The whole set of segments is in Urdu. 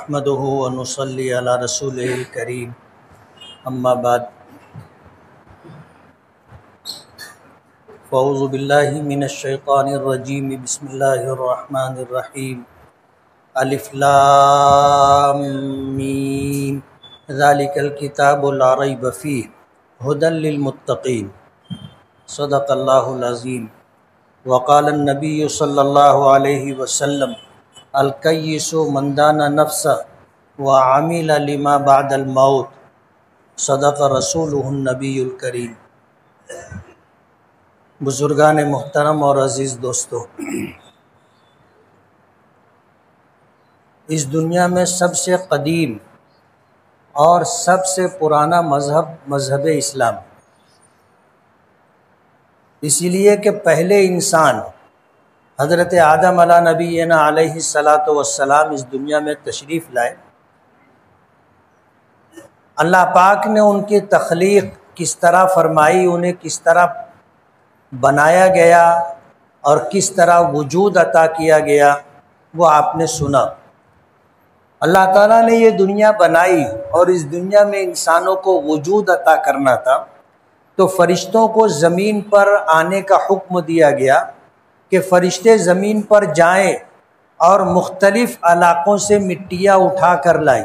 نحمده ونصلي على رسوله الكريم اما بعد فاعوذ بالله من الشیطان الرجیم بسم اللہ الرحمن الرحیم الف لام میم ذلک الکتاب لا ریب فیہ ھدی للمتقین صدق اللہ العظیم وقال النبی صلی اللہ علیہ وسلم الکیس من دان نفسہ وعمل لما بعد الموت صدق رسولہ النبی الکریم۔ بزرگان محترم اور عزیز دوستو، اس دنیا میں سب سے قدیم اور سب سے پرانا مذہب اسلام، اسی لیے کہ پہلے انسان حضرت آدم علیہ نبینا علیہ الصلاۃ والسلام اس دنیا میں تشریف لائے۔ اللہ پاک نے ان کی تخلیق کس طرح فرمائی، انہیں کس طرح بنایا گیا اور کس طرح وجود عطا کیا گیا، وہ آپ نے سنا۔ اللہ تعالیٰ نے یہ دنیا بنائی اور اس دنیا میں انسانوں کو وجود عطا کرنا تھا، تو فرشتوں کو زمین پر آنے کا حکم دیا گیا کہ فرشتے زمین پر جائیں اور مختلف علاقوں سے مٹیاں اٹھا کر لائیں۔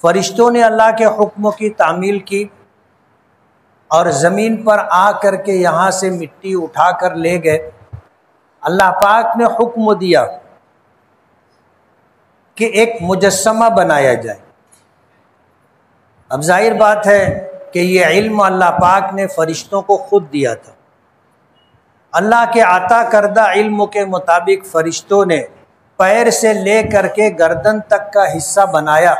فرشتوں نے اللہ کے حکم کی تعمیل کی اور زمین پر آ کر کے یہاں سے مٹی اٹھا کر لے گئے۔ اللہ پاک نے حکم دیا کہ ایک مجسمہ بنایا جائے۔ اب ظاہر بات ہے کہ یہ علم اللہ پاک نے فرشتوں کو خود دیا تھا۔ اللہ کے عطا کردہ علم کے مطابق فرشتوں نے پیر سے لے کر کے گردن تک کا حصہ بنایا،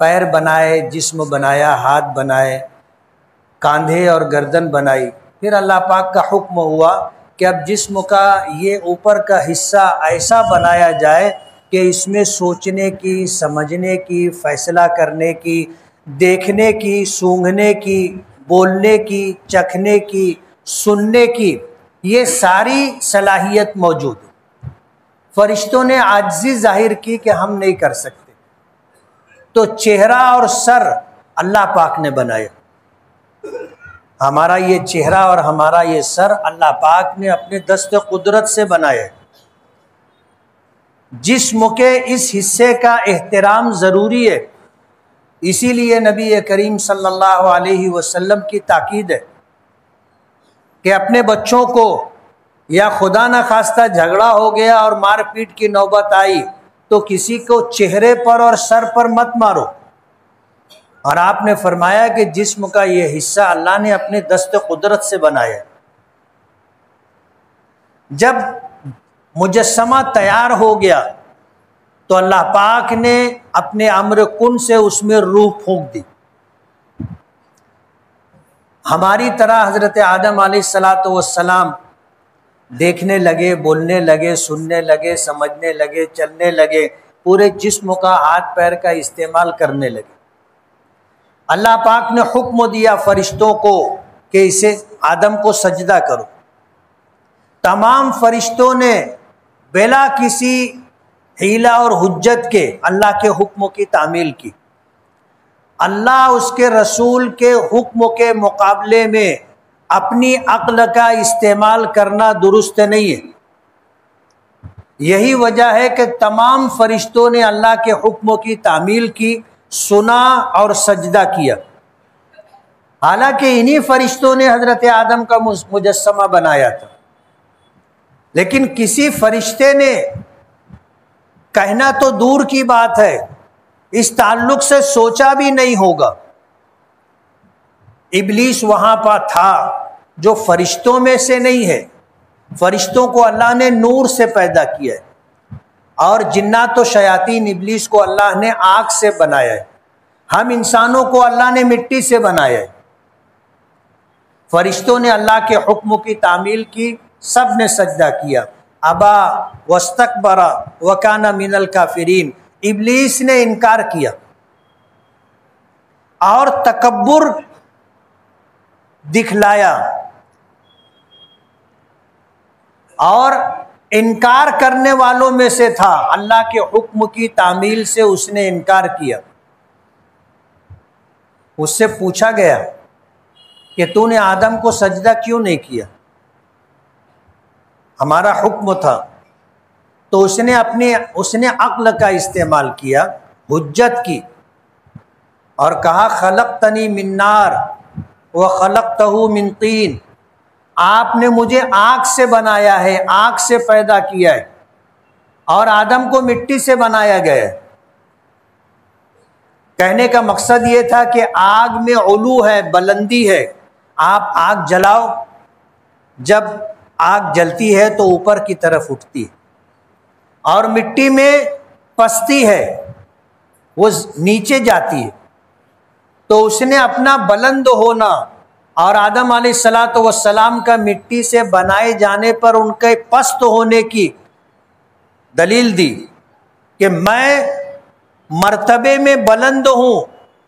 پیر بنائے، جسم بنایا، ہاتھ بنائے، کاندھے اور گردن بنائی۔ پھر اللہ پاک کا حکم ہوا کہ اب جسم کا یہ اوپر کا حصہ ایسا بنایا جائے کہ اس میں سوچنے کی، سمجھنے کی، فیصلہ کرنے کی، دیکھنے کی، سونگھنے کی، بولنے کی، چکھنے کی، سننے کی، یہ ساری صلاحیت موجود ہے۔ فرشتوں نے عاجزی ظاہر کی کہ ہم نہیں کر سکتے، تو چہرہ اور سر اللہ پاک نے بنایا۔ ہمارا یہ چہرہ اور ہمارا یہ سر اللہ پاک نے اپنے دست قدرت سے بنایا۔ جسم کے اس حصے کا احترام ضروری ہے، اسی لیے نبی کریم صلی اللہ علیہ وسلم کی تاکید ہے کہ اپنے بچوں کو، یا خدا نخواستہ جھگڑا ہو گیا اور مار پیٹ کی نوبت آئی تو کسی کو چہرے پر اور سر پر مت مارو، اور آپ نے فرمایا کہ جسم کا یہ حصہ اللہ نے اپنے دست قدرت سے بنایا۔ جب مجسمہ تیار ہو گیا تو اللہ پاک نے اپنے امر کن سے اس میں روح پھونک دی۔ ہماری طرح حضرت آدم علیہ السلام دیکھنے لگے، بولنے لگے، سننے لگے، سمجھنے لگے، چلنے لگے، پورے جسم کا، ہاتھ پیر کا استعمال کرنے لگے۔ اللہ پاک نے حکم دیا فرشتوں کو کہ اسے آدم کو سجدہ کرو۔ تمام فرشتوں نے بلا کسی حیلہ اور حجت کے اللہ کے حکم کی تعمیل کی۔ اللہ اس کے رسول کے حکم کے مقابلے میں اپنی عقل کا استعمال کرنا درست نہیں ہے۔ یہی وجہ ہے کہ تمام فرشتوں نے اللہ کے حکم کی تعمیل کی، سنا اور سجدہ کیا۔ حالانکہ انہی فرشتوں نے حضرت آدم کا مجسمہ بنایا تھا، لیکن کسی فرشتے نے، کہنا تو دور کی بات ہے، اس تعلق سے سوچا بھی نہیں ہوگا۔ ابلیس وہاں پر تھا جو فرشتوں میں سے نہیں ہے۔ فرشتوں کو اللہ نے نور سے پیدا کیا ہے، اور جنات و شیاطین، ابلیس کو اللہ نے آگ سے بنایا ہے۔ ہم انسانوں کو اللہ نے مٹی سے بنایا ہے۔ فرشتوں نے اللہ کے حکم کی تعمیل کی، سب نے سجدہ کیا۔ ابا واستکبر وکان من الکافرین، ابلیس نے انکار کیا اور تکبر دکھلایا اور انکار کرنے والوں میں سے تھا، اللہ کے حکم کی تعمیل سے اس نے انکار کیا۔ اس سے پوچھا گیا کہ تو نے آدم کو سجدہ کیوں نہیں کیا؟ ہمارا حکم تھا۔ تو اس نے عقل کا استعمال کیا، حجت کی، اور کہا خلقتنی من نار وخلقتہ من طین، آپ نے مجھے آگ سے بنایا ہے، آگ سے پیدا کیا ہے، اور آدم کو مٹی سے بنایا گیا ہے۔ کہنے کا مقصد یہ تھا کہ آگ میں علو ہے، بلندی ہے، آپ آگ جلاؤ، جب آگ جلتی ہے تو اوپر کی طرف اٹھتی ہے، اور مٹی میں پستی ہے، وہ نیچے جاتی ہے۔ تو اس نے اپنا بلند ہونا اور آدم علیہ السلام کا مٹی سے بنائے جانے پر ان کے پست ہونے کی دلیل دی کہ میں مرتبے میں بلند ہوں،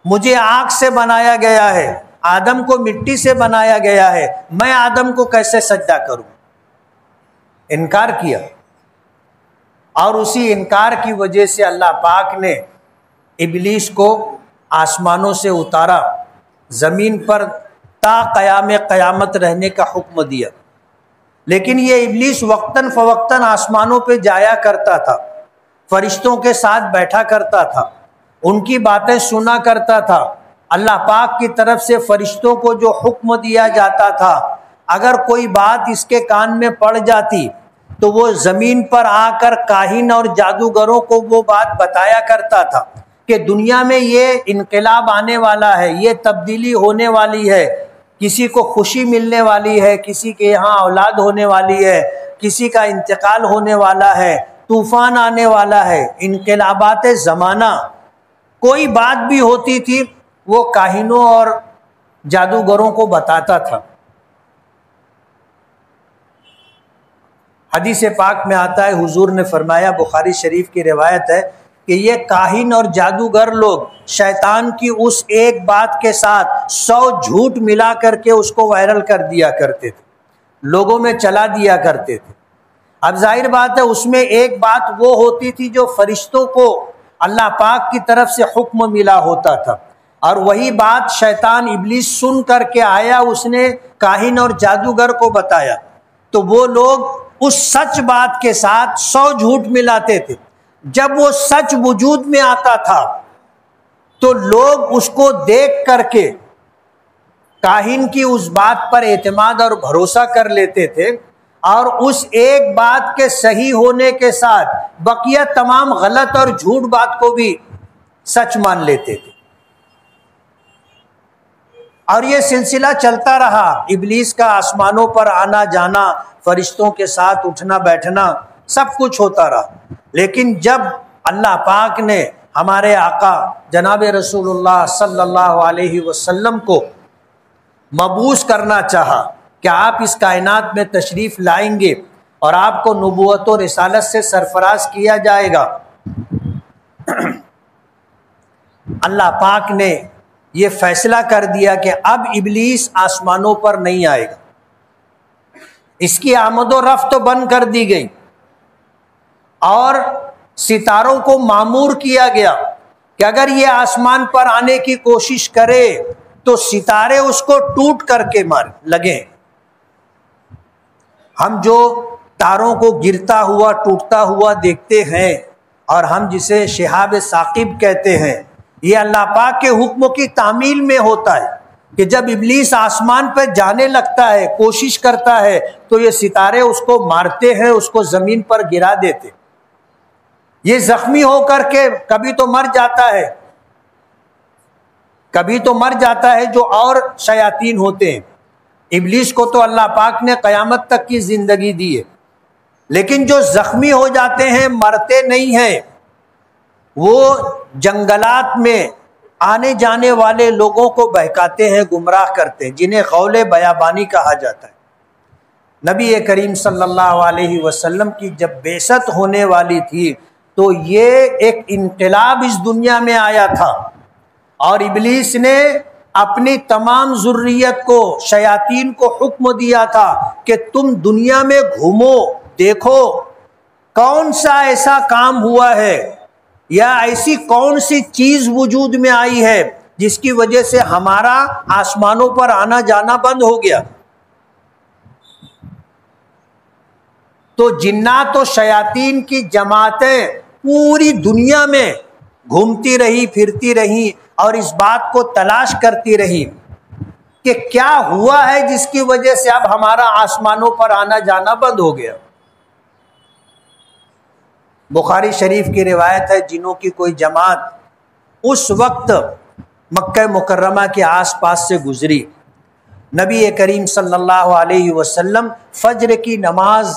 مجھے آگ سے بنایا گیا ہے، آدم کو مٹی سے بنایا گیا ہے، میں آدم کو کیسے سجدہ کروں؟ انکار کیا، اور اسی انکار کی وجہ سے اللہ پاک نے ابلیس کو آسمانوں سے اتارا، زمین پر تا قیام قیامت رہنے کا حکم دیا۔ لیکن یہ ابلیس وقتاً فوقتاً آسمانوں پہ جایا کرتا تھا، فرشتوں کے ساتھ بیٹھا کرتا تھا، ان کی باتیں سنا کرتا تھا۔ اللہ پاک کی طرف سے فرشتوں کو جو حکم دیا جاتا تھا، اگر کوئی بات اس کے کان میں پڑ جاتی تو وہ زمین پر آ کر کاہن اور جادوگروں کو وہ بات بتایا کرتا تھا کہ دنیا میں یہ انقلاب آنے والا ہے، یہ تبدیلی ہونے والی ہے، کسی کو خوشی ملنے والی ہے، کسی کے یہاں اولاد ہونے والی ہے، کسی کا انتقال ہونے والا ہے، طوفان آنے والا ہے، انقلابات زمانہ۔ کوئی بات بھی ہوتی تھی وہ کاہنوں اور جادوگروں کو بتاتا تھا۔ حدیث پاک میں آتا ہے، حضور نے فرمایا، بخاری شریف کی روایت ہے کہ یہ کاہن اور جادوگر لوگ شیطان کی اس ایک بات کے ساتھ 100 جھوٹ ملا کر کے اس کو وائرل کر دیا کرتے تھے، لوگوں میں چلا دیا کرتے تھے۔ اب ظاہر بات ہے اس میں ایک بات وہ ہوتی تھی جو فرشتوں کو اللہ پاک کی طرف سے حکم ملا ہوتا تھا، اور وہی بات شیطان ابلیس سن کر کے آیا، اس نے کاہن اور جادوگر کو بتایا، تو وہ لوگ اس سچ بات کے ساتھ 100 جھوٹ ملاتے تھے۔ جب وہ سچ وجود میں آتا تھا تو لوگ اس کو دیکھ کر کے کاہن کی اس بات پر اعتماد اور بھروسہ کر لیتے تھے، اور اس ایک بات کے صحیح ہونے کے ساتھ بقیہ تمام غلط اور جھوٹ بات کو بھی سچ مان لیتے تھے۔ اور یہ سلسلہ چلتا رہا، ابلیس کا آسمانوں پر آنا جانا، فرشتوں کے ساتھ اٹھنا بیٹھنا، سب کچھ ہوتا رہا۔ لیکن جب اللہ پاک نے ہمارے آقا جناب رسول اللہ صلی اللہ علیہ وسلم کو مبعوث کرنا چاہا کہ آپ اس کائنات میں تشریف لائیں گے اور آپ کو نبوت و رسالت سے سرفراز کیا جائے گا، اللہ پاک نے یہ فیصلہ کر دیا کہ اب ابلیس آسمانوں پر نہیں آئے گا، اس کی آمد و رفت بند کر دی گئی، اور ستاروں کو مامور کیا گیا کہ اگر یہ آسمان پر آنے کی کوشش کرے تو ستارے اس کو ٹوٹ کر کے لگیں۔ ہم جو تاروں کو گرتا ہوا ٹوٹتا ہوا دیکھتے ہیں، اور ہم جسے شہاب ثاقب کہتے ہیں، یہ اللہ پاک کے حکم کی تعمیل میں ہوتا ہے کہ جب ابلیس آسمان پہ جانے لگتا ہے، کوشش کرتا ہے، تو یہ ستارے اس کو مارتے ہیں، اس کو زمین پر گرا دیتے۔ یہ زخمی ہو کر کے کبھی تو مر جاتا ہے، کبھی تو مر جاتا ہے جو اور شیاطین ہوتے ہیں۔ ابلیس کو تو اللہ پاک نے قیامت تک کی زندگی دی ہے، لیکن جو زخمی ہو جاتے ہیں، مرتے نہیں ہیں، وہ جنگلات میں آنے جانے والے لوگوں کو بہکاتے ہیں، گمراہ کرتے ہیں، جنہیں قول بیابانی کہا جاتا ہے۔ نبی کریم صلی اللہ علیہ وسلم کی جب بعثت ہونے والی تھی تو یہ ایک انقلاب اس دنیا میں آیا تھا، اور ابلیس نے اپنی تمام ذریت کو، شیاطین کو حکم دیا تھا کہ تم دنیا میں گھومو، دیکھو کون سا ایسا کام ہوا ہے یا ایسی کون سی چیز وجود میں آئی ہے جس کی وجہ سے ہمارا آسمانوں پر آنا جانا بند ہو گیا؟ تو جنات و شیاطین کی جماعتیں پوری دنیا میں گھومتی رہی، پھرتی رہی اور اس بات کو تلاش کرتی رہی کہ کیا ہوا ہے جس کی وجہ سے اب ہمارا آسمانوں پر آنا جانا بند ہو گیا۔ بخاری شریف کی روایت ہے، جنوں کی کوئی جماعت اس وقت مکہ مکرمہ کے آس پاس سے گزری، نبی کریم صلی اللہ علیہ وسلم فجر کی نماز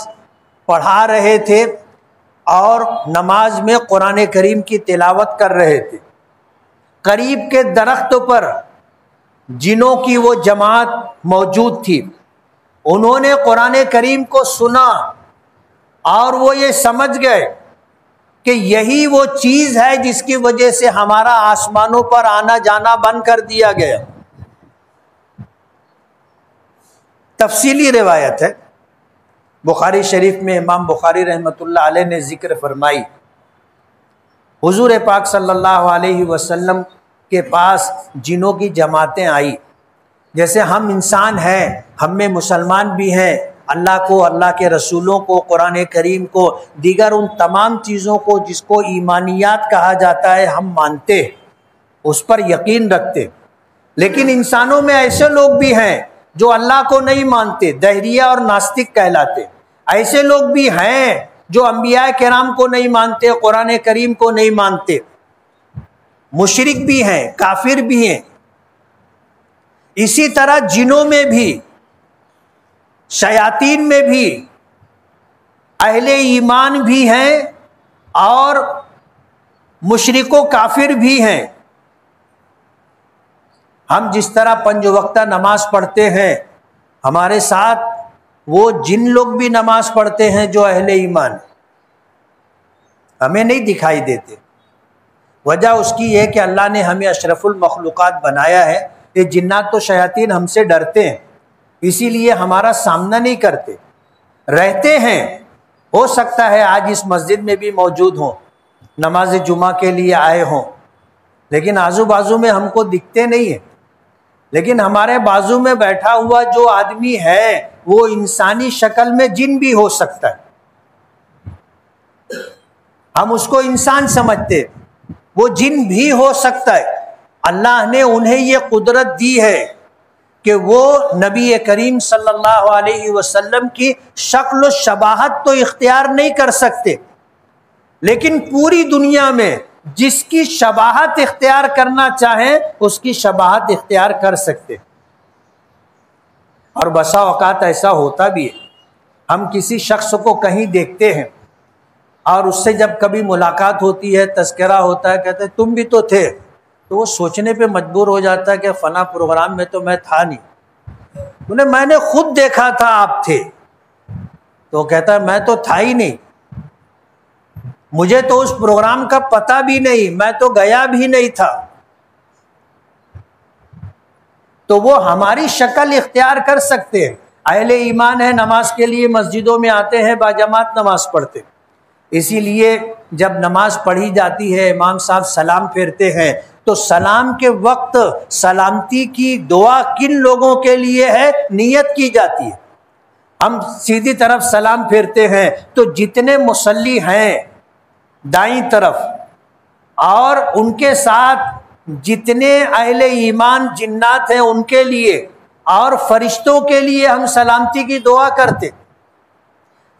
پڑھا رہے تھے اور نماز میں قرآن کریم کی تلاوت کر رہے تھے۔ قریب کے درخت پر جنوں کی وہ جماعت موجود تھی، انہوں نے قرآن کریم کو سنا اور وہ یہ سمجھ گئے کہ یہی وہ چیز ہے جس کی وجہ سے ہمارا آسمانوں پر آنا جانا بند کر دیا گیا۔ تفصیلی روایت ہے، بخاری شریف میں امام بخاری رحمۃ اللہ علیہ نے ذکر فرمائی، حضور پاک صلی اللہ علیہ وسلم کے پاس جنوں کی جماعتیں آئی۔ جیسے ہم انسان ہیں، ہم میں مسلمان بھی ہیں، اللہ کو، اللہ کے رسولوں کو، قرآن کریم کو، دیگر ان تمام چیزوں کو جس کو ایمانیات کہا جاتا ہے ہم مانتے، اس پر یقین رکھتے۔ لیکن انسانوں میں ایسے لوگ بھی ہیں جو اللہ کو نہیں مانتے، دہریہ اور ناستک کہلاتے۔ ایسے لوگ بھی ہیں جو انبیاء کرام کو نہیں مانتے، قرآن کریم کو نہیں مانتے، مشرک بھی ہیں، کافر بھی ہیں۔ اسی طرح جنوں میں بھی، شیاطین میں بھی اہل ایمان بھی ہیں اور مشرک و کافر بھی ہیں۔ ہم جس طرح 5 وقتہ نماز پڑھتے ہیں، ہمارے ساتھ وہ جن لوگ بھی نماز پڑھتے ہیں جو اہل ایمان، ہمیں نہیں دکھائی دیتے۔ وجہ اس کی یہ کہ اللہ نے ہمیں اشرف المخلوقات بنایا ہے، یہ جنات و شیاطین ہم سے ڈرتے ہیں، اسی لیے ہمارا سامنا نہیں کرتے۔ رہتے ہیں، ہو سکتا ہے آج اس مسجد میں بھی موجود ہوں، نماز جمعہ کے لیے آئے ہوں، لیکن آزو بازو میں ہم کو دکھتے نہیں ہیں۔ لیکن ہمارے بازو میں بیٹھا ہوا جو آدمی ہے وہ انسانی شکل میں جن بھی ہو سکتا ہے، ہم اس کو انسان سمجھتے، وہ جن بھی ہو سکتا ہے۔ اللہ نے انہیں یہ قدرت دی ہے کہ وہ نبی کریم صلی اللہ علیہ وسلم کی شکل و شباہت تو اختیار نہیں کر سکتے، لیکن پوری دنیا میں جس کی شباہت اختیار کرنا چاہیں اس کی شباہت اختیار کر سکتے۔ اور بسا اوقات ایسا ہوتا بھی ہے، ہم کسی شخص کو کہیں دیکھتے ہیں اور اس سے جب کبھی ملاقات ہوتی ہے، تذکرہ ہوتا ہے، کہتے ہیں تم بھی تو تھے، تو وہ سوچنے پہ مجبور ہو جاتا ہے کہ فلاں پروگرام میں تو میں تھا نہیں، انہیں میں نے خود دیکھا تھا آپ تھے، تو کہتا ہے میں تو تھا ہی نہیں، مجھے تو اس پروگرام کا پتہ بھی نہیں، میں تو گیا بھی نہیں تھا۔ تو وہ ہماری شکل اختیار کر سکتے ہیں۔ اہل ایمان ہے، نماز کے لیے مسجدوں میں آتے ہیں، باجماعت نماز پڑھتے، اسی لیے جب نماز پڑھی جاتی ہے، امام صاحب سلام پھیرتے ہیں تو سلام کے وقت سلامتی کی دعا کن لوگوں کے لیے ہے نیت کی جاتی ہے۔ ہم سیدھی طرف سلام پھیرتے ہیں تو جتنے مصلی ہیں دائیں طرف اور ان کے ساتھ جتنے اہل ایمان جنات ہیں ان کے لیے اور فرشتوں کے لیے ہم سلامتی کی دعا کرتے۔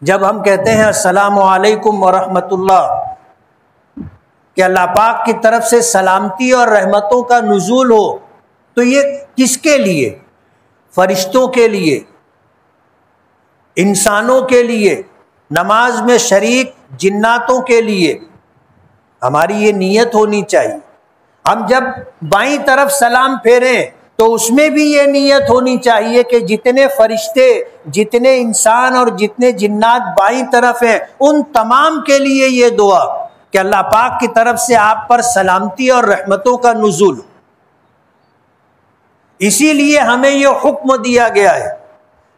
جب ہم کہتے ہیں السلام علیکم ورحمۃ اللہ، کہ اللہ پاک کی طرف سے سلامتی اور رحمتوں کا نزول ہو، تو یہ کس کے لیے؟ فرشتوں کے لیے، انسانوں کے لیے، نماز میں شریک جناتوں کے لیے۔ ہماری یہ نیت ہونی چاہیے۔ ہم جب بائیں طرف سلام پھیریں تو اس میں بھی یہ نیت ہونی چاہیے کہ جتنے فرشتے، جتنے انسان اور جتنے جنات بائیں طرف ہیں ان تمام کے لیے یہ دعا کہ اللہ پاک کی طرف سے آپ پر سلامتی اور رحمتوں کا نزول۔ اسی لیے ہمیں یہ حکم دیا گیا ہے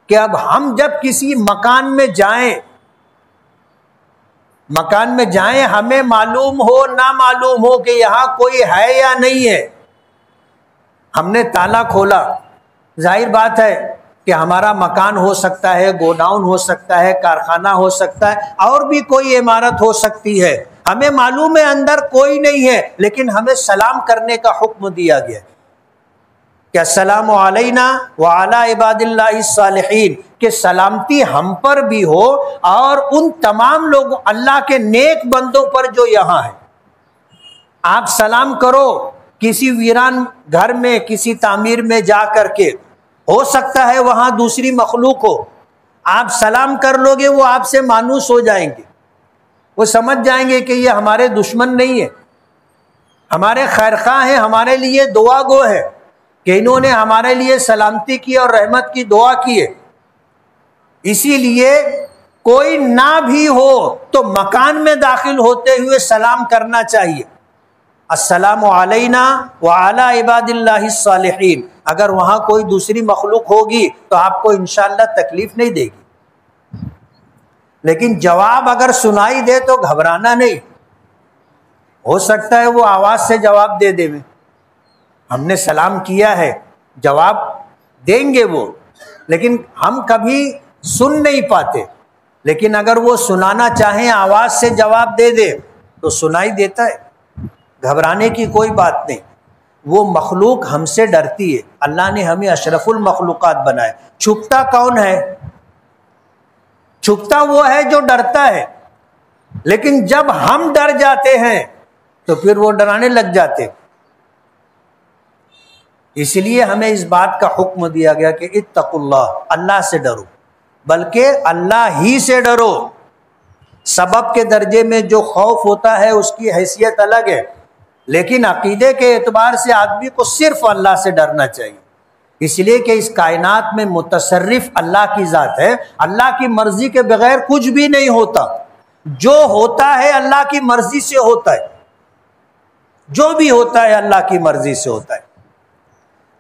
کہ اب ہم جب کسی مکان میں جائیں مکان میں جائیں، ہمیں معلوم ہو نہ معلوم ہو کہ یہاں کوئی ہے یا نہیں ہے، ہم نے تالا کھولا، ظاہر بات ہے کہ ہمارا مکان ہو سکتا ہے، گوداؤن ہو سکتا ہے، کارخانہ ہو سکتا ہے، اور بھی کوئی عمارت ہو سکتی ہے، ہمیں معلوم ہے اندر کوئی نہیں ہے، لیکن ہمیں سلام کرنے کا حکم دیا گیا کہ السلام علینا وعلی عباد اللہ الصالحین، کہ سلامتی ہم پر بھی ہو اور ان تمام لوگوں اللہ کے نیک بندوں پر جو یہاں ہیں۔ آپ سلام کرو کسی ویران گھر میں، کسی تعمیر میں جا کر کے، ہو سکتا ہے وہاں دوسری مخلوق ہو، آپ سلام کر لو گے، وہ آپ سے مانوس ہو جائیں گے، وہ سمجھ جائیں گے کہ یہ ہمارے دشمن نہیں ہے، ہمارے خیرخواہ ہیں، ہمارے لیے دعا گو ہے کہ انہوں نے ہمارے لیے سلامتی کی اور رحمت کی دعا کی ہے۔ اسی لیے کوئی نہ بھی ہو تو مکان میں داخل ہوتے ہوئے سلام کرنا چاہیے، السلام علینا وعلی عباد اللہ الصالحین۔ اگر وہاں کوئی دوسری مخلوق ہوگی تو آپ کو انشاءاللہ تکلیف نہیں دے گی، لیکن جواب اگر سنائی دے تو گھبرانا نہیں، ہو سکتا ہے وہ آواز سے جواب دے دے، ہم نے سلام کیا ہے، جواب دیں گے وہ، لیکن ہم کبھی سن نہیں پاتے، لیکن اگر وہ سنانا چاہیں آواز سے جواب دے دے تو سنائی دیتا ہے، گھبرانے کی کوئی بات نہیں۔ وہ مخلوق ہم سے ڈرتی ہے، اللہ نے ہمیں اشرف المخلوقات بنائے۔ چھپتا کون ہے؟ چھپتا وہ ہے جو ڈرتا ہے، لیکن جب ہم ڈر جاتے ہیں تو پھر وہ ڈرانے لگ جاتے۔ اس لیے ہمیں اس بات کا حکم دیا گیا کہ اتقوا اللہ، اللہ سے ڈرو، بلکہ اللہ ہی سے ڈرو۔ سبب کے درجے میں جو خوف ہوتا ہے اس کی حیثیت الگ ہے، لیکن عقیدے کے اعتبار سے آدمی کو صرف اللہ سے ڈرنا چاہیے، اس لیے کہ اس کائنات میں متصرف اللہ کی ذات ہے، اللہ کی مرضی کے بغیر کچھ بھی نہیں ہوتا، جو ہوتا ہے اللہ کی مرضی سے ہوتا ہے، جو بھی ہوتا ہے اللہ کی مرضی سے ہوتا ہے۔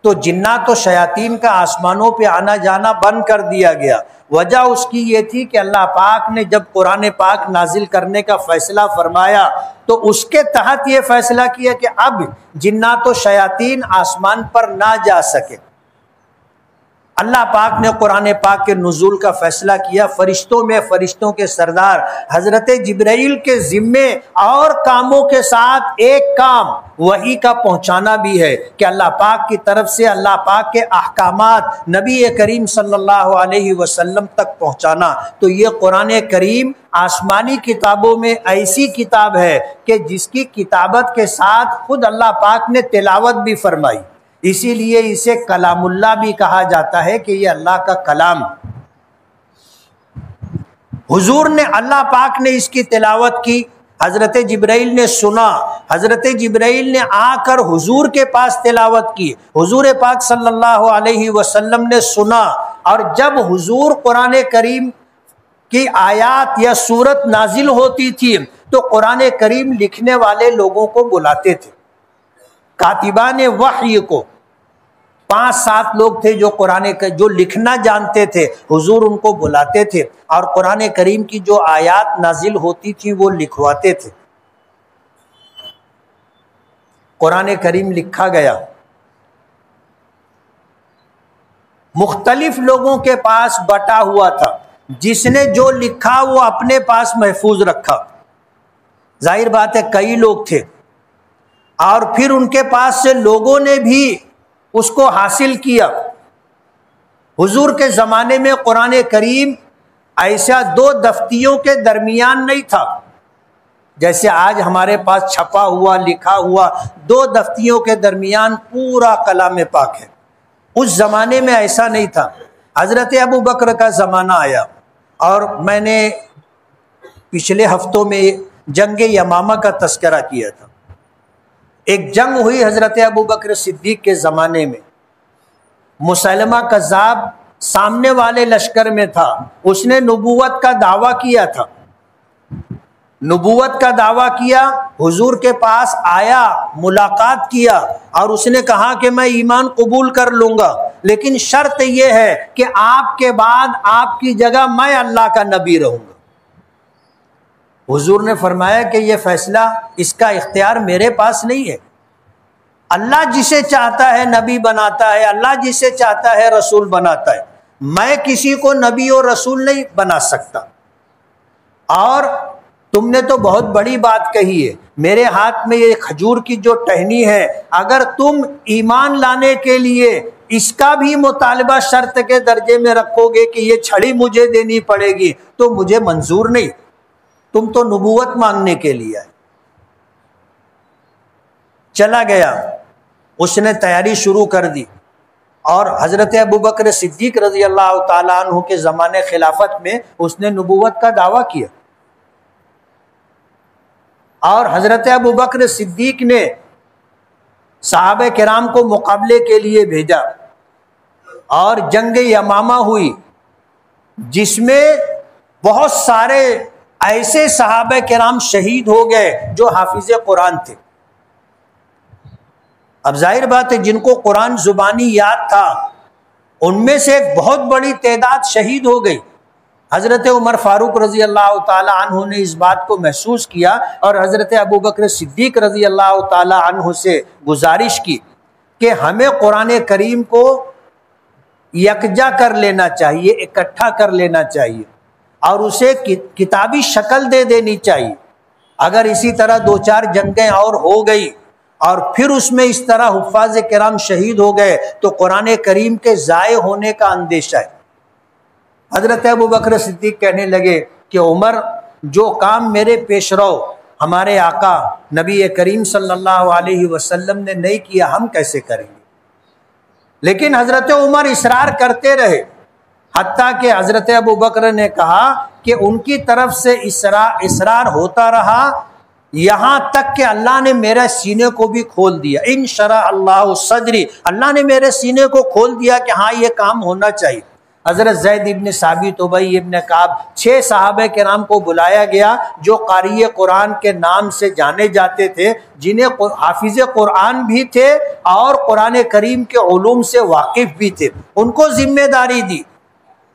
تو جنات و شیاطین کا آسمانوں پہ آنا جانا بند کر دیا گیا۔ وجہ اس کی یہ تھی کہ اللہ پاک نے جب قرآن پاک نازل کرنے کا فیصلہ فرمایا تو اس کے تحت یہ فیصلہ کیا کہ اب جنات و شیاطین آسمان پر نہ جا سکے۔ اللہ پاک نے قرآن پاک کے نزول کا فیصلہ کیا، فرشتوں میں فرشتوں کے سردار حضرت جبرائیل کے ذمے اور کاموں کے ساتھ ایک کام وحی کا پہنچانا بھی ہے کہ اللہ پاک کی طرف سے اللہ پاک کے احکامات نبی کریم صلی اللہ علیہ وسلم تک پہنچانا۔ تو یہ قرآن کریم آسمانی کتابوں میں ایسی کتاب ہے کہ جس کی کتابت کے ساتھ خود اللہ پاک نے تلاوت بھی فرمائی، اسی لیے اسے کلام اللہ بھی کہا جاتا ہے کہ یہ اللہ کا کلام۔ حضور نے، اللہ پاک نے اس کی تلاوت کی، حضرت جبرائیل نے سنا، حضرت جبرائیل نے آ کر حضور کے پاس تلاوت کی، حضور پاک صلی اللہ علیہ وسلم نے سنا، اور جب حضور قرآن کریم کی آیات یا سورت نازل ہوتی تھی تو قرآن کریم لکھنے والے لوگوں کو بلاتے تھے، کاتبان وحی کو، 5-7 لوگ تھے جو جو لکھنا جانتے تھے، حضور ان کو بلاتے تھے اور قرآن کریم کی جو آیات نازل ہوتی تھی وہ لکھواتے تھے۔ قرآن کریم لکھا گیا، مختلف لوگوں کے پاس بٹا ہوا تھا، جس نے جو لکھا وہ اپنے پاس محفوظ رکھا، ظاہر بات ہے کئی لوگ تھے، اور پھر ان کے پاس سے لوگوں نے بھی اس کو حاصل کیا۔ حضور کے زمانے میں قرآن کریم ایسا 2 دفتیوں کے درمیان نہیں تھا، جیسے آج ہمارے پاس چھپا ہوا لکھا ہوا 2 دفتیوں کے درمیان پورا کلام پاک ہے۔ اس زمانے میں ایسا نہیں تھا۔ حضرت ابو بکر کا زمانہ آیا، اور میں نے پچھلے ہفتوں میں جنگ یمامہ کا تذکرہ کیا تھا۔ ایک جنگ ہوئی حضرت ابو بکر صدیق کے زمانے میں، مسلمہ کذاب سامنے والے لشکر میں تھا، اس نے نبوت کا دعویٰ کیا تھا، نبوت کا دعویٰ کیا، حضور کے پاس آیا، ملاقات کیا، اور اس نے کہا کہ میں ایمان قبول کر لوں گا، لیکن شرط یہ ہے کہ آپ کے بعد آپ کی جگہ میں اللہ کا نبی رہوں گا۔ حضور نے فرمایا کہ یہ فیصلہ، اس کا اختیار میرے پاس نہیں ہے، اللہ جسے چاہتا ہے نبی بناتا ہے، اللہ جسے چاہتا ہے رسول بناتا ہے، میں کسی کو نبی اور رسول نہیں بنا سکتا۔ اور تم نے تو بہت بڑی بات کہی ہے، میرے ہاتھ میں یہ کھجور کی جو ٹہنی ہے، اگر تم ایمان لانے کے لیے اس کا بھی مطالبہ شرط کے درجے میں رکھو گے کہ یہ چھڑی مجھے دینی پڑے گی تو مجھے منظور نہیں، تم تو نبوت مانگنے کے لیے آئے۔ چلا گیا، اس نے تیاری شروع کر دی، اور حضرت ابوبکر صدیق رضی اللہ تعالیٰ عنہ کے زمانے خلافت میں اس نے نبوت کا دعویٰ کیا، اور حضرت ابوبکر صدیق نے صحابہ کرام کو مقابلے کے لیے بھیجا، اور جنگ یمامہ ہوئی جس میں بہت سارے ایسے صحابہ کرام شہید ہو گئے جو حافظ قرآن تھے۔ اب ظاہر بات ہے جن کو قرآن زبانی یاد تھا ان میں سے ایک بہت بڑی تعداد شہید ہو گئی۔ حضرت عمر فاروق رضی اللہ تعالی عنہ نے اس بات کو محسوس کیا اور حضرت ابوبکر صدیق رضی اللہ تعالی عنہ سے گزارش کی کہ ہمیں قرآن کریم کو یکجا کر لینا چاہیے، اکٹھا کر لینا چاہیے، اور اسے کتابی شکل دے دینی چاہیے۔ اگر اسی طرح دو چار جنگیں اور ہو گئی اور پھر اس میں اس طرح حفاظ کرام شہید ہو گئے تو قرآن کریم کے ضائع ہونے کا اندیشہ ہے۔ حضرت ابوبکر صدیق کہنے لگے کہ عمر، جو کام میرے پیش رو ہمارے آقا نبی کریم صلی اللہ علیہ وسلم نے نہیں کیا ہم کیسے کریں گے؟ لیکن حضرت عمر اصرار کرتے رہے، حتیٰ کہ حضرت ابوبکر نے کہا کہ ان کی طرف سے اصرار ہوتا رہا یہاں تک کہ اللہ نے میرے سینے کو بھی کھول دیا۔ ان شرح اللہ صدری، اللہ نے میرے سینے کو کھول دیا کہ ہاں یہ کام ہونا چاہیے۔ حضرت زید ابن ثابت، ابی ابن کعب، 6 صحابہ کرام کو بلایا گیا جو قاری قرآن کے نام سے جانے جاتے تھے، جنہیں حافظ قرآن بھی تھے اور قرآن کریم کے علوم سے واقف بھی تھے۔ ان کو ذمہ داری دی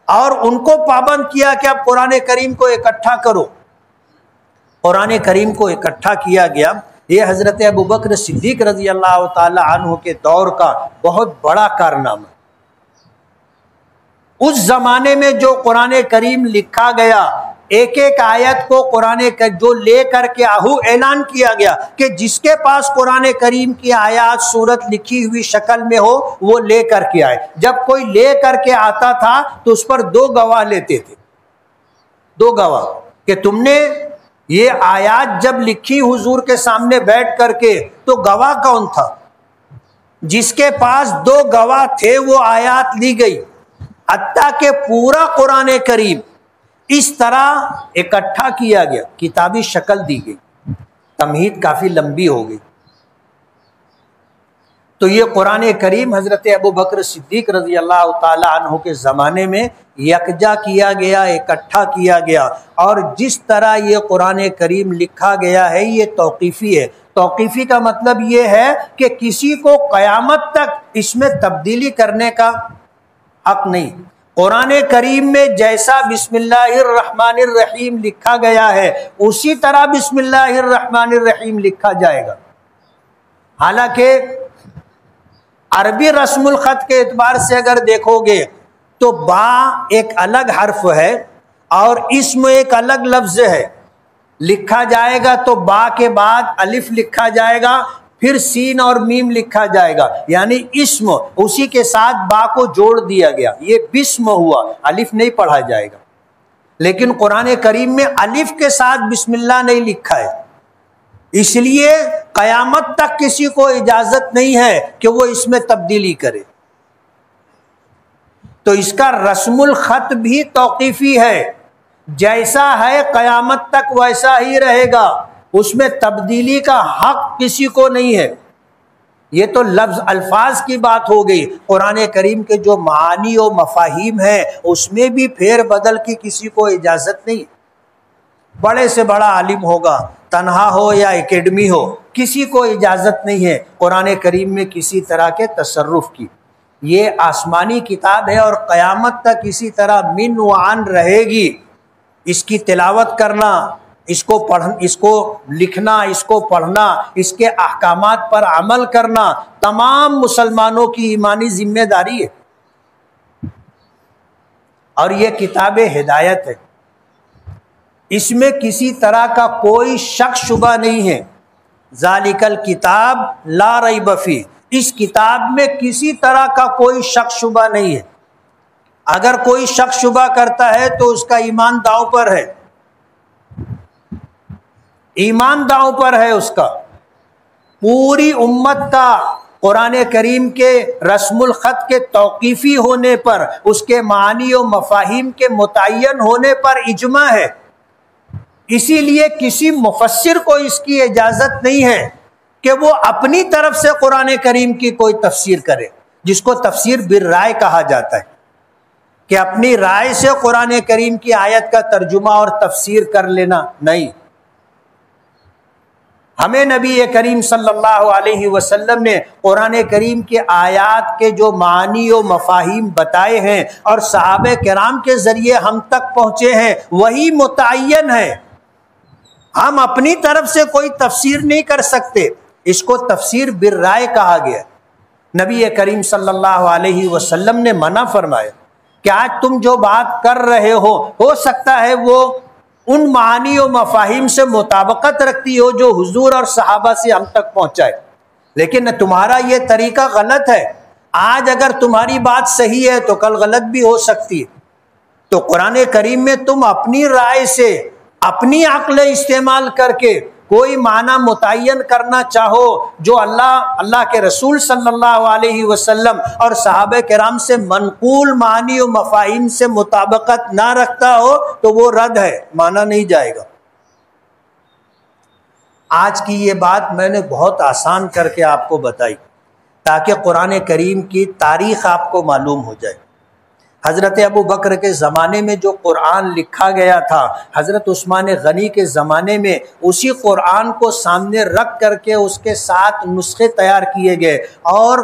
اور ان کو پابند کیا کہ اب قرآن کریم کو اکٹھا کرو۔ قرآن کریم کو اکٹھا کیا گیا۔ یہ حضرت ابوبکر صدیق رضی اللہ تعالی عنہ کے دور کا بہت بڑا کارنامہ۔ اس زمانے میں جو قرآن کریم لکھا گیا، ایک ایک آیت کو قرآن کا جو لے کر کے اعلان کیا گیا کہ جس کے پاس قرآن کریم کی آیات صورت لکھی ہوئی شکل میں ہو وہ لے کر کے آئے۔ جب کوئی لے کر کے آتا تھا تو اس پر 2 گواہ لیتے تھے، 2 گواہ کہ تم نے یہ آیات جب لکھی حضور کے سامنے بیٹھ کر کے تو گواہ کون تھا؟ جس کے پاس 2 گواہ تھے وہ آیات لی گئی، حتیٰ کہ پورا قرآن کریم اس طرح اکٹھا کیا گیا، کتابی شکل دی گئی۔ تمہید کافی لمبی ہو گئی۔ تو یہ قرآن کریم حضرت ابوبکر صدیق رضی اللہ تعالی عنہ کے زمانے میں یکجا کیا گیا، اکٹھا کیا گیا، اور جس طرح یہ قرآن کریم لکھا گیا ہے یہ توقیفی ہے۔ توقیفی کا مطلب یہ ہے کہ کسی کو قیامت تک اس میں تبدیلی کرنے کا حق نہیں۔ قرآن کریم میں جیسا بسم اللہ الرحمن الرحیم لکھا گیا ہے اسی طرح بسم اللہ الرحمن الرحیم لکھا جائے گا۔ حالانکہ عربی رسم الخط کے اعتبار سے اگر دیکھو گے تو با ایک الگ حرف ہے اور اسم ایک الگ لفظ ہے۔ لکھا جائے گا تو با کے بعد الف لکھا جائے گا، پھر سین اور میم لکھا جائے گا، یعنی اسم اسی کے ساتھ با کو جوڑ دیا گیا، یہ بسم ہوا، الف نہیں پڑھا جائے گا۔ لیکن قرآن کریم میں الف کے ساتھ بسم اللہ نہیں لکھا ہے، اس لیے قیامت تک کسی کو اجازت نہیں ہے کہ وہ اس میں تبدیلی کرے۔ تو اس کا رسم الخط بھی توقیفی ہے، جیسا ہے قیامت تک ویسا ہی رہے گا، اس میں تبدیلی کا حق کسی کو نہیں ہے۔ یہ تو لفظ الفاظ کی بات ہو گئی۔ قرآن کریم کے جو معانی و مفاہیم ہیں اس میں بھی پھیر بدل کی کسی کو اجازت نہیں۔ بڑے سے بڑا عالم ہوگا، تنہا ہو یا اکیڈمی ہو، کسی کو اجازت نہیں ہے قرآن کریم میں کسی طرح کے تصرف کی۔ یہ آسمانی کتاب ہے اور قیامت تک اسی طرح من و عن رہے گی۔ اس کی تلاوت کرنا، اس کو لکھنا، اس کو پڑھنا، اس کے احکامات پر عمل کرنا تمام مسلمانوں کی ایمانی ذمہ داری ہے، اور یہ کتاب ہدایت ہے، اس میں کسی طرح کا کوئی شک شبہ نہیں ہے۔ ذالک الکتاب لا ریب فیہ، اس کتاب میں کسی طرح کا کوئی شک شبہ نہیں ہے۔ اگر کوئی شک شبہ کرتا ہے تو اس کا ایمان داؤ پر ہے، ایمان داؤ پر ہے اس کا۔ پوری امت کا قرآن کریم کے رسم الخط کے توقیفی ہونے پر، اس کے معنی و مفاہیم کے متعین ہونے پر اجماع ہے۔ اسی لیے کسی مفسر کو اس کی اجازت نہیں ہے کہ وہ اپنی طرف سے قرآن کریم کی کوئی تفسیر کرے، جس کو تفسیر بالرائے کہا جاتا ہے، کہ اپنی رائے سے قرآن کریم کی آیت کا ترجمہ اور تفسیر کر لینا نہیں۔ ہمیں نبی کریم صلی اللہ علیہ وسلم نے قرآن کریم کے آیات کے جو معنی و مفاہیم بتائے ہیں اور صحابہ کرام کے ذریعے ہم تک پہنچے ہیں، وہی متعین ہے۔ ہم اپنی طرف سے کوئی تفسیر نہیں کر سکتے، اس کو تفسیر بالرائے کہا گیا۔ نبی کریم صلی اللہ علیہ وسلم نے منع فرمایا کہ آج تم جو بات کر رہے ہو سکتا ہے وہ ان معانی و مفاہیم سے مطابقت رکھتی ہو جو حضور اور صحابہ سے ہم تک پہنچائے، لیکن تمہارا یہ طریقہ غلط ہے۔ آج اگر تمہاری بات صحیح ہے تو کل غلط بھی ہو سکتی ہے۔ تو قرآن کریم میں تم اپنی رائے سے، اپنی عقل استعمال کر کے کوئی معنی متعین کرنا چاہو جو اللہ کے رسول صلی اللہ علیہ وسلم اور صحابہ کرام سے منقول معنی و مفاہیم سے مطابقت نہ رکھتا ہو تو وہ رد ہے، مانا نہیں جائے گا۔ آج کی یہ بات میں نے بہت آسان کر کے آپ کو بتائی تاکہ قرآن کریم کی تاریخ آپ کو معلوم ہو جائے۔ حضرت ابو بکر کے زمانے میں جو قرآن لکھا گیا تھا، حضرت عثمان غنی کے زمانے میں اسی قرآن کو سامنے رکھ کر کے اس کے 7 نسخے تیار کیے گئے اور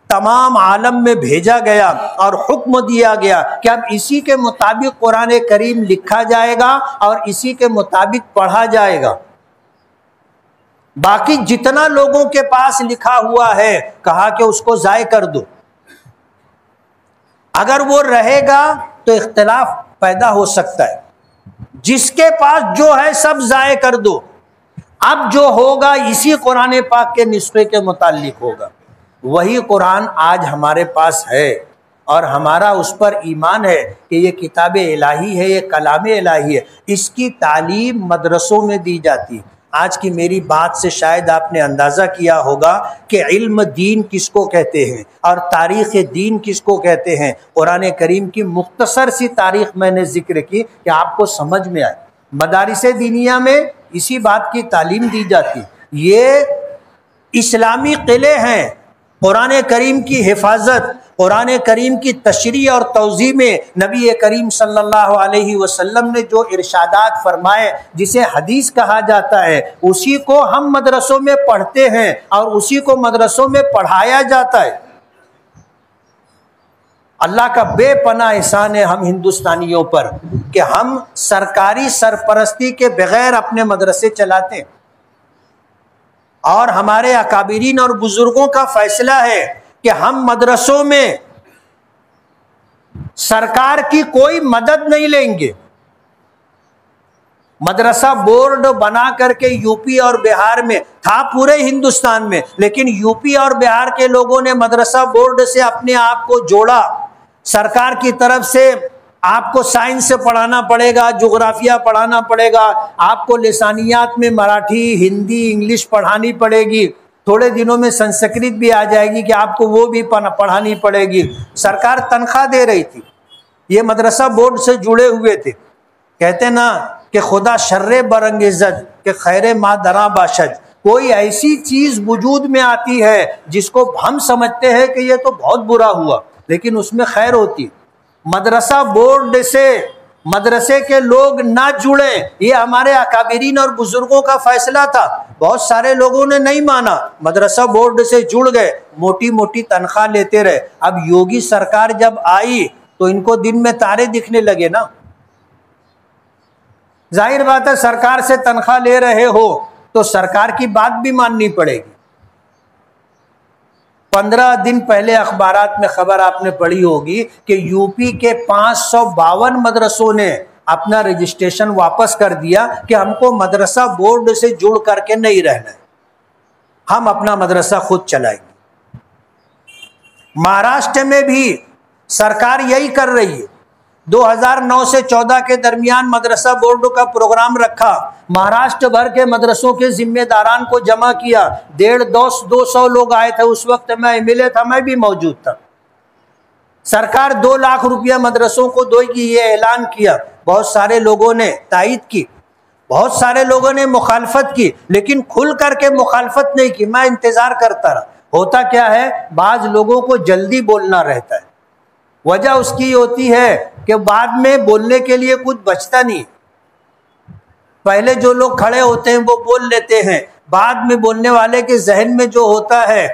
تمام عالم میں بھیجا گیا اور حکم دیا گیا کہ اب اسی کے مطابق قرآن کریم لکھا جائے گا اور اسی کے مطابق پڑھا جائے گا۔ باقی جتنا لوگوں کے پاس لکھا ہوا ہے کہا کہ اس کو ضائع کر دو، اگر وہ رہے گا تو اختلاف پیدا ہو سکتا ہے۔ جس کے پاس جو ہے سب ضائع کر دو، اب جو ہوگا اسی قرآن پاک کے نسخے کے متعلق ہوگا۔ وہی قرآن آج ہمارے پاس ہے اور ہمارا اس پر ایمان ہے کہ یہ کتاب الہی ہے، یہ کلام الہی ہے۔ اس کی تعلیم مدرسوں میں دی جاتی ہے۔ آج کی میری بات سے شاید آپ نے اندازہ کیا ہوگا کہ علم دین کس کو کہتے ہیں اور تاریخ دین کس کو کہتے ہیں۔ قرآن کریم کی مختصر سی تاریخ میں نے ذکر کی کہ آپ کو سمجھ میں آئے۔ مدارس دینیہ میں اسی بات کی تعلیم دی جاتی۔ یہ اسلامی قلعے ہیں، قرآن کریم کی حفاظت، قرآن کریم کی تشریح اور توضیح میں نبی کریم صلی اللہ علیہ وسلم نے جو ارشادات فرمائے جسے حدیث کہا جاتا ہے، اسی کو ہم مدرسوں میں پڑھتے ہیں اور اسی کو مدرسوں میں پڑھایا جاتا ہے۔ اللہ کا بے پناہ احسان ہے ہم ہندوستانیوں پر کہ ہم سرکاری سرپرستی کے بغیر اپنے مدرسے چلاتے ہیں، اور ہمارے اکابرین اور بزرگوں کا فیصلہ ہے کہ ہم مدرسوں میں سرکار کی کوئی مدد نہیں لیں گے۔ مدرسہ بورڈ بنا کر کے یو پی اور بہار میں تھا، پورے ہندوستان میں، لیکن یو پی اور بہار کے لوگوں نے مدرسہ بورڈ سے اپنے آپ کو جوڑا۔ سرکار کی طرف سے آپ کو سائنس سے پڑھانا پڑے گا، جغرافیہ پڑھانا پڑے گا، آپ کو لسانیات میں مراٹھی، ہندی، انگلش پڑھانی پڑے گی، تھوڑے دنوں میں سنسکرت بھی آ جائے گی کہ آپ کو وہ بھی پڑھانی پڑے گی۔ سرکار تنخواہ دے رہی تھی، یہ مدرسہ بورڈ سے جڑے ہوئے تھے۔ کہتے نا کہ خدا شر برانگیزد کہ خیر ما دراں باشد، کوئی ایسی چیز وجود میں آتی ہے جس کو ہم سمجھتے ہیں کہ یہ تو بہت برا ہوا، لیکن اس میں خیر ہوتی۔ مدرسہ بورڈ سے مدرسے کے لوگ نہ جڑیں، یہ ہمارے اکابرین اور بزرگوں کا فیصلہ تھا۔ بہت سارے لوگوں نے نہیں مانا، مدرسہ بورڈ سے جڑ گئے، موٹی موٹی تنخواہ لیتے رہے۔ اب یوگی سرکار جب آئی تو ان کو دن میں تارے دکھنے لگے نا۔ ظاہر بات ہے سرکار سے تنخواہ لے رہے ہو تو سرکار کی بات بھی ماننی پڑے گی۔ 15 دن پہلے اخبارات میں خبر آپ نے پڑھی ہوگی کہ یو پی کے 552 مدرسوں نے اپنا رجسٹریشن واپس کر دیا کہ ہم کو مدرسہ بورڈ سے جڑ کر کے نہیں رہنا ہے، ہم اپنا مدرسہ خود چلائیں گے۔ مہاراشٹر میں بھی سرکار یہی کر رہی ہے۔ 2009 سے 14 کے درمیان مدرسہ بورڈ کا پروگرام رکھا، مہاراشٹر بھر کے مدرسوں کے ذمہ داران کو جمع کیا، 150-200 لوگ آئے تھے، اس وقت میں MLA تھا، میں بھی موجود تھا۔ سرکار 2 لاکھ روپیہ مدرسوں کو دے گی یہ اعلان کیا، بہت سارے لوگوں نے تائید کی، بہت سارے لوگوں نے مخالفت کی، لیکن کھل کر کے مخالفت نہیں کی، میں انتظار کرتا رہا۔ ہوتا کیا ہے، بعض لوگوں کو جلدی بولنا رہتا ہے، وجہ اس کی ہوتی ہے کہ بعد میں بولنے کے لیے کچھ بچتا نہیں، پہلے جو لوگ کھڑے ہوتے ہیں وہ بول لیتے ہیں، بعد میں بولنے والے کے ذہن میں جو ہوتا ہے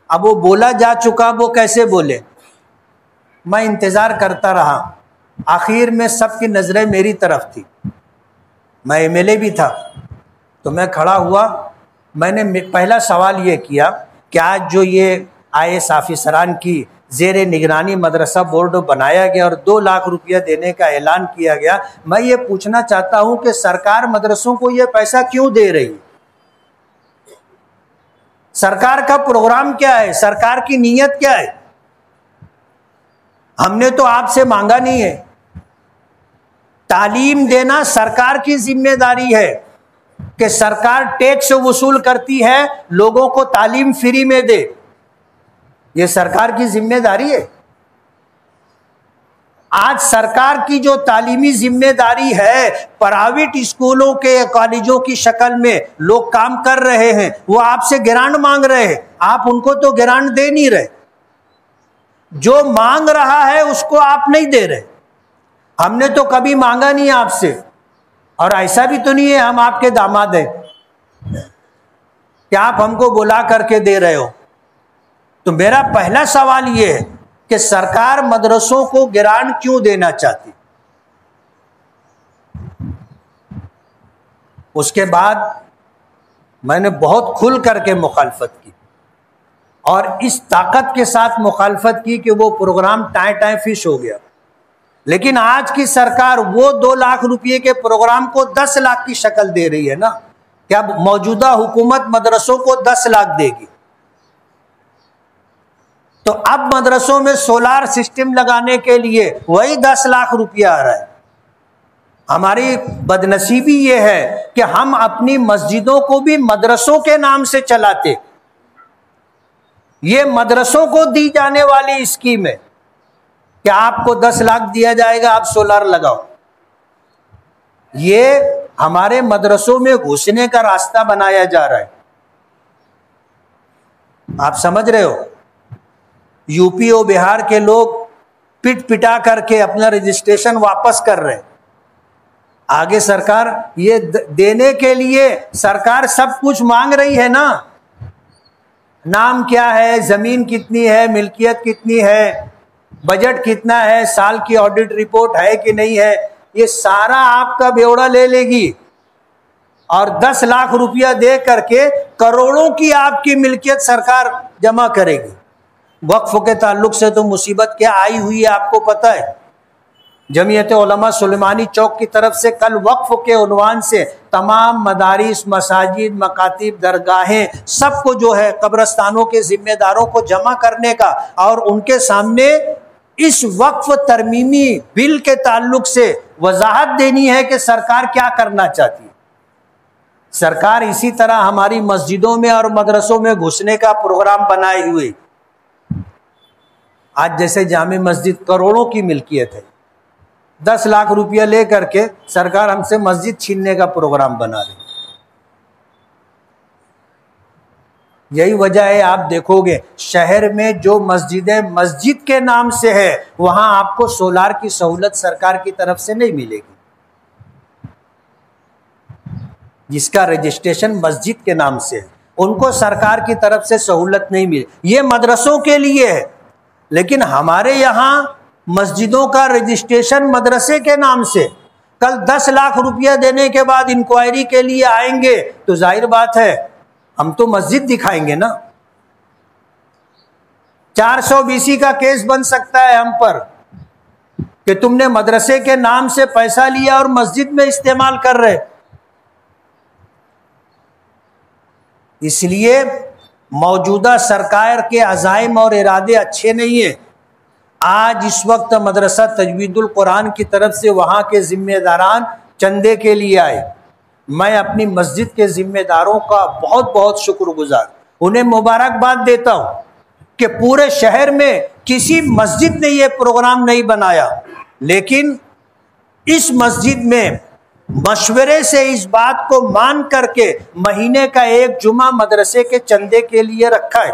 اب وہ بولا جا چکا وہ کیسے بولے۔ میں انتظار کرتا رہا، آخر میں سب کی نظریں میری طرف تھی، میں MLA بھی تھا، تو میں کھڑا ہوا، میں نے پہلا سوال یہ کیا کہ آج جو یہ IAS آفیسران کی زیر نگرانی مدرسہ بورڈ بنایا گیا اور 2 لاکھ روپیہ دینے کا اعلان کیا گیا، میں یہ پوچھنا چاہتا ہوں کہ سرکار مدرسوں کو یہ پیسہ کیوں دے رہی؟ سرکار کا پروگرام کیا ہے؟ سرکار کی نیت کیا ہے؟ ہم نے تو آپ سے مانگا نہیں ہے۔ تعلیم دینا سرکار کی ذمہ داری ہے کہ سرکار ٹیکس وصول کرتی ہے، لوگوں کو تعلیم فری میں دے، یہ سرکار کی ذمہ داری ہے۔ آج سرکار کی جو تعلیمی ذمہ داری ہے، پرائیویٹ اسکولوں کے کالجوں کی شکل میں لوگ کام کر رہے ہیں، وہ آپ سے گرانٹ مانگ رہے ہیں، آپ ان کو تو گرانٹ دے نہیں رہے، جو مانگ رہا ہے اس کو آپ نہیں دے رہے۔ ہم نے تو کبھی مانگا نہیں آپ سے، اور ایسا بھی تو نہیں ہے ہم آپ کے داماد ہیں کہ آپ ہم کو بلا کر کے دے رہے ہو۔ تو میرا پہلا سوال یہ ہے کہ سرکار مدرسوں کو گرانٹ کیوں دینا چاہتی؟ اس کے بعد میں نے بہت کھل کر کے مخالفت کی، اور اس طاقت کے ساتھ مخالفت کی کہ وہ پروگرام ٹائیں فش ہو گیا۔ لیکن آج کی سرکار وہ 2 لاکھ روپئے کے پروگرام کو 10 لاکھ کی شکل دے رہی ہے نا، کہ اب موجودہ حکومت مدرسوں کو 10 لاکھ دے گی، تو اب مدرسوں میں سولار سسٹم لگانے کے لیے وہی 10 لاکھ روپیہ آ رہا ہے۔ ہماری بدنصیبی یہ ہے کہ ہم اپنی مسجدوں کو بھی مدرسوں کے نام سے چلاتے، یہ مدرسوں کو دی جانے والی اسکیم ہے کہ آپ کو 10 لاکھ دیا جائے گا، آپ سولار لگاؤ، یہ ہمارے مدرسوں میں گھسنے کا راستہ بنایا جا رہا ہے۔ آپ سمجھ رہے ہو، یو پی اور بہار کے لوگ پٹ پٹا کر کے اپنا رجسٹریشن واپس کر رہے ہیں۔ آگے سرکار یہ دینے کے لیے سرکار سب کچھ مانگ رہی ہے نا، نام کیا ہے، زمین کتنی ہے، ملکیت کتنی ہے، بجٹ کتنا ہے، سال کی آڈٹ رپورٹ ہے کہ نہیں ہے، یہ سارا آپ کا بیوڑا لے لے گی، اور 10 لاکھ روپیہ دے کر کے کروڑوں کی آپ کی ملکیت سرکار جمع کرے گی۔ وقف کے تعلق سے تو مصیبت کیا آئی ہوئی ہے آپ کو پتہ ہے۔ جمعیت علماء سلیمانی چوک کی طرف سے کل وقف کے عنوان سے تمام مدارس، مساجد، مکاتب، درگاہیں سب کو جو ہے قبرستانوں کے ذمہ داروں کو جمع کرنے کا، اور ان کے سامنے اس وقف ترمیمی بل کے تعلق سے وضاحت دینی ہے کہ سرکار کیا کرنا چاہتی ہے۔ سرکار اسی طرح ہماری مسجدوں میں اور مدرسوں میں گھسنے کا پروگرام بنائے ہوئے، آج جیسے جامع مسجد کروڑوں کی ملکیت ہے، 10 لاکھ روپیہ لے کر کے سرکار ہم سے مسجد چھیننے کا پروگرام بنا رہی ہے۔ یہی وجہ ہے، آپ دیکھو گے شہر میں جو مسجدیں مسجد کے نام سے ہے وہاں آپ کو سولار کی سہولت سرکار کی طرف سے نہیں ملے گی، جس کا رجسٹریشن مسجد کے نام سے ہے ان کو سرکار کی طرف سے سہولت نہیں ملے، یہ مدرسوں کے لیے ہے۔ لیکن ہمارے یہاں مسجدوں کا رجسٹریشن مدرسے کے نام سے، کل 10 لاکھ روپیہ دینے کے بعد انکوائری کے لیے آئیں گے تو ظاہر بات ہے ہم تو مسجد دکھائیں گے نا. 420 کا کیس بن سکتا ہے ہم پر کہ تم نے مدرسے کے نام سے پیسہ لیا اور مسجد میں استعمال کر رہے. اس لیے موجودہ سرکار کے عزائم اور ارادے اچھے نہیں ہیں. آج اس وقت مدرسہ تجوید القرآن کی طرف سے وہاں کے ذمہ داران چندے کے لیے آئے. میں اپنی مسجد کے ذمہ داروں کا بہت بہت شکر گزار، انہیں مبارکباد دیتا ہوں کہ پورے شہر میں کسی مسجد نے یہ پروگرام نہیں بنایا، لیکن اس مسجد میں مشورے سے اس بات کو مان کر کے مہینے کا ایک جمعہ مدرسے کے چندے کے لیے رکھا ہے.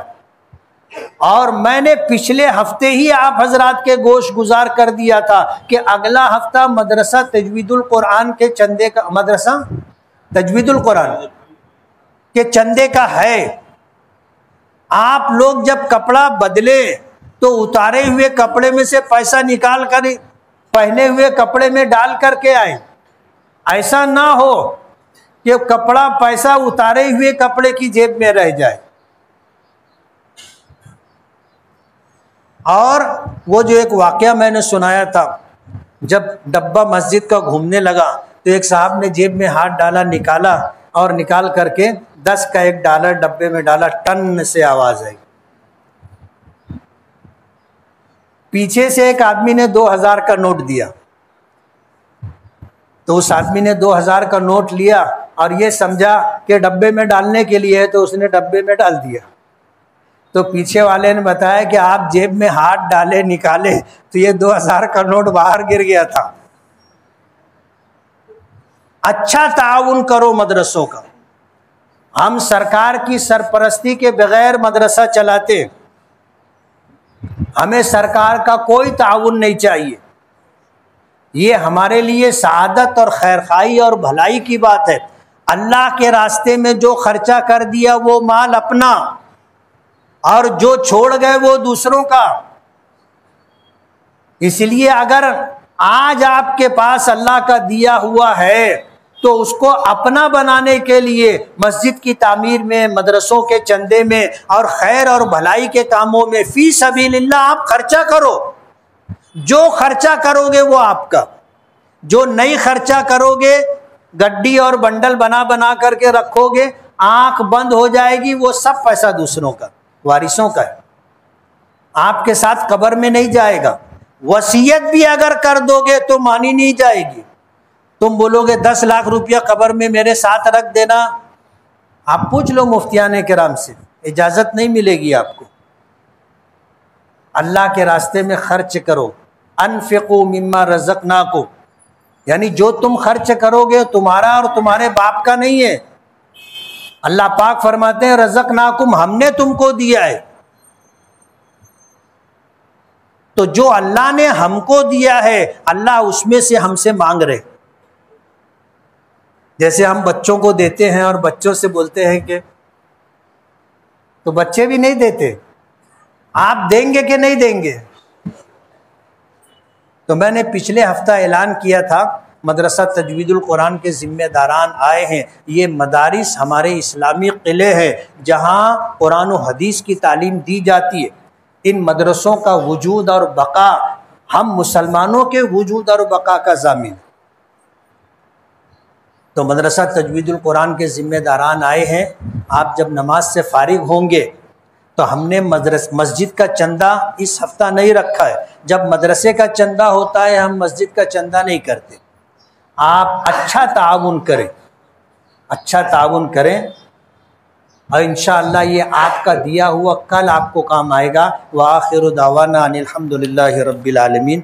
اور میں نے پچھلے ہفتے ہی آپ حضرات کے گوش گزار کر دیا تھا کہ اگلا ہفتہ مدرسہ تجوید القرآن کے چندے کا، مدرسہ تجوید القرآن کے چندے کا ہے. آپ لوگ جب کپڑا بدلے تو اتارے ہوئے کپڑے میں سے پیسہ نکال کر پہنے ہوئے کپڑے میں ڈال کر کے آئے. ایسا نہ ہو کہ کپڑا پیسہ اتارے ہوئے کپڑے کی جیب میں رہ جائے. اور وہ جو ایک واقعہ میں نے سنایا تھا، جب ڈبہ مسجد کا گھومنے لگا تو ایک صاحب نے جیب میں ہاتھ ڈالا، نکالا اور نکال کر کے 10 کا ایک ڈالر ڈبے میں ڈالا، ٹن سے آواز آئی. پیچھے سے ایک آدمی نے 2000 کا نوٹ دیا تو اس آدمی نے 2000 کا نوٹ لیا اور یہ سمجھا کہ ڈبے میں ڈالنے کے لیے ہے تو اس نے ڈبے میں ڈال دیا. تو پیچھے والے نے بتایا کہ آپ جیب میں ہاتھ ڈالے نکالے تو یہ 2000 کا نوٹ باہر گر گیا تھا. اچھا تعاون کرو مدرسوں کا. ہم سرکار کی سرپرستی کے بغیر مدرسہ چلاتے، ہمیں سرکار کا کوئی تعاون نہیں چاہیے. یہ ہمارے لیے سعادت اور خیرخواہی اور بھلائی کی بات ہے. اللہ کے راستے میں جو خرچہ کر دیا وہ مال اپنا، اور جو چھوڑ گئے وہ دوسروں کا. اس لیے اگر آج آپ کے پاس اللہ کا دیا ہوا ہے تو اس کو اپنا بنانے کے لیے مسجد کی تعمیر میں، مدرسوں کے چندے میں اور خیر اور بھلائی کے کاموں میں فی سبیل اللہ آپ خرچہ کرو. جو خرچہ کرو گے وہ آپ کا، جو نہیں خرچہ کرو گے، گڈی اور بنڈل بنا بنا کر کے رکھو گے، آنکھ بند ہو جائے گی، وہ سب پیسہ دوسروں کا، وارثوں کا ہے، آپ کے ساتھ قبر میں نہیں جائے گا. وصیت بھی اگر کر دو گے تو مانی نہیں جائے گی. تم بولو گے 10 لاکھ روپیہ قبر میں میرے ساتھ رکھ دینا، آپ پوچھ لو مفتیان کرام سے، اجازت نہیں ملے گی آپ کو. اللہ کے راستے میں خرچ کرو. انفقوا مما رزقناکم، یعنی جو تم خرچ کرو گے تمہارا اور تمہارے باپ کا نہیں ہے. اللہ پاک فرماتے ہیں رزقناکم، ہم نے تم کو دیا ہے. تو جو اللہ نے ہم کو دیا ہے اللہ اس میں سے ہم سے مانگ رہے. جیسے ہم بچوں کو دیتے ہیں اور بچوں سے بولتے ہیں کہ، تو بچے بھی نہیں دیتے. آپ دیں گے کہ نہیں دیں گے؟ تو میں نے پچھلے ہفتہ اعلان کیا تھا مدرسہ تجوید القرآن کے ذمہ داران آئے ہیں. یہ مدارس ہمارے اسلامی قلعے ہیں جہاں قرآن و حدیث کی تعلیم دی جاتی ہے. ان مدرسوں کا وجود اور بقا ہم مسلمانوں کے وجود اور بقا کا ضامن. تو مدرسہ تجوید القرآن کے ذمہ داران آئے ہیں. آپ جب نماز سے فارغ ہوں گے تو ہم نے مسجد کا چندہ اس ہفتہ نہیں رکھا ہے. جب مدرسے کا چندہ ہوتا ہے ہم مسجد کا چندہ نہیں کرتے. آپ اچھا تعاون کریں، اچھا تعاون کریں اور انشاءاللہ یہ آپ کا دیا ہوا کل آپ کو کام آئے گا. وآخر دعوانا ان الحمد للہ رب العالمین.